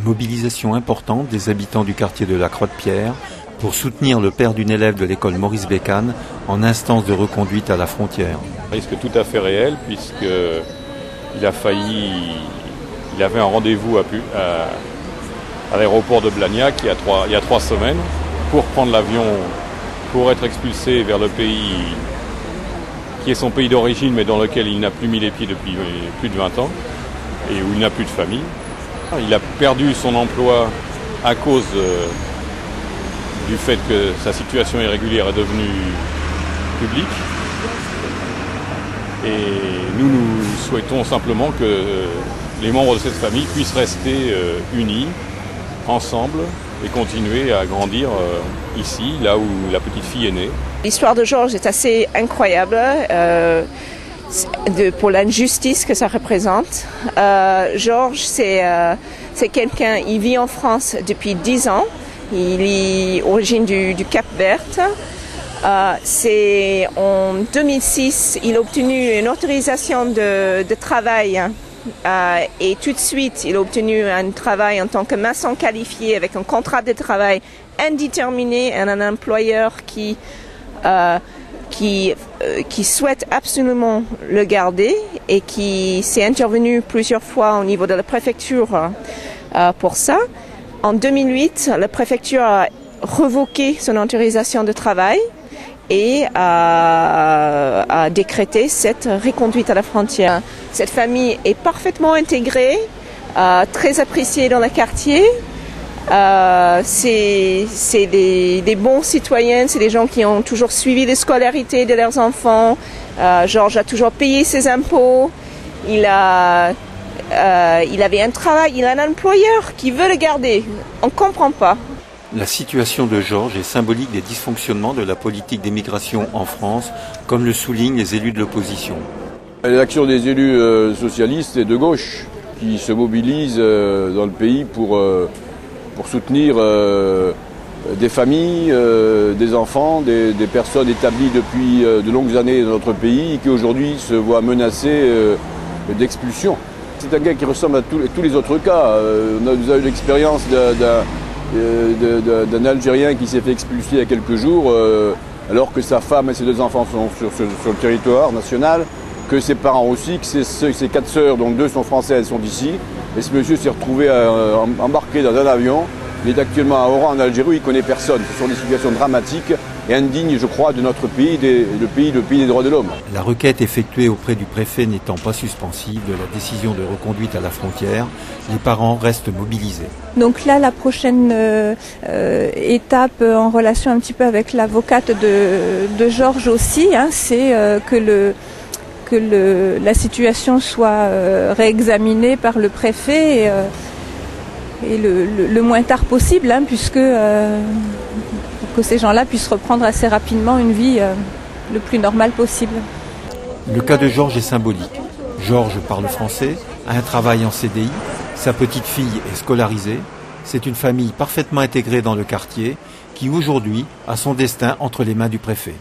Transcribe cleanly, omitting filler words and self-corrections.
Mobilisation importante des habitants du quartier de la Croix-de-Pierre pour soutenir le père d'une élève de l'école Maurice Bécane en instance de reconduite à la frontière. Un risque tout à fait réel puisqu'il avait un rendez-vous à l'aéroport de Blagnac il y a 3 semaines pour prendre l'avion pour être expulsé vers le pays qui est son pays d'origine mais dans lequel il n'a plus mis les pieds depuis plus de 20 ans et où il n'a plus de famille. Il a perdu son emploi à cause du fait que sa situation irrégulière est devenue publique. Et nous souhaitons simplement que les membres de cette famille puissent rester unis, ensemble, et continuer à grandir ici, là où la petite fille est née. L'histoire de Georges est assez incroyable pour l'injustice que ça représente. Georges, c'est quelqu'un, il vit en France depuis 10 ans. Il est origine du Cap-Vert. C'est en 2006, il a obtenu une autorisation de travail et tout de suite, il a obtenu un travail en tant que maçon qualifié avec un contrat de travail indéterminé et un employeur qui souhaite absolument le garder et qui s'est intervenu plusieurs fois au niveau de la préfecture pour ça. En 2008, la préfecture a revoqué son autorisation de travail et a décrété cette reconduite à la frontière. Cette famille est parfaitement intégrée, très appréciée dans le quartier. C'est des bons citoyens, c'est des gens qui ont toujours suivi les scolarités de leurs enfants. Georges a toujours payé ses impôts. Il avait un travail, il a un employeur qui veut le garder. On ne comprend pas. La situation de Georges est symbolique des dysfonctionnements de la politique d'immigration en France, comme le soulignent les élus de l'opposition. L'action des élus socialistes et de gauche qui se mobilisent dans le pays pour soutenir des familles, des enfants, des personnes établies depuis de longues années dans notre pays et qui aujourd'hui se voient menacées d'expulsion. C'est un gars qui ressemble à tous les autres cas. On a eu l'expérience d'un Algérien qui s'est fait expulser il y a quelques jours alors que sa femme et ses 2 enfants sont sur le territoire national, que ses parents aussi, que ses 4 sœurs, dont 2 sont françaises, sont d'ici. Et ce monsieur s'est retrouvé embarqué dans un avion. Il est actuellement à Oran en Algérie où il ne connaît personne. Ce sont des situations dramatiques et indignes, je crois, de notre pays, le pays des droits de l'homme. La requête effectuée auprès du préfet n'étant pas suspensive de la décision de reconduite à la frontière, les parents restent mobilisés. Donc là, la prochaine étape en relation un petit peu avec l'avocate de Georges aussi, c'est que la situation soit réexaminée par le préfet et le moins tard possible, puisque pour que ces gens-là puissent reprendre assez rapidement une vie le plus normale possible. Le cas de Georges est symbolique. Georges parle français, a un travail en CDI, sa petite fille est scolarisée. C'est une famille parfaitement intégrée dans le quartier qui aujourd'hui a son destin entre les mains du préfet.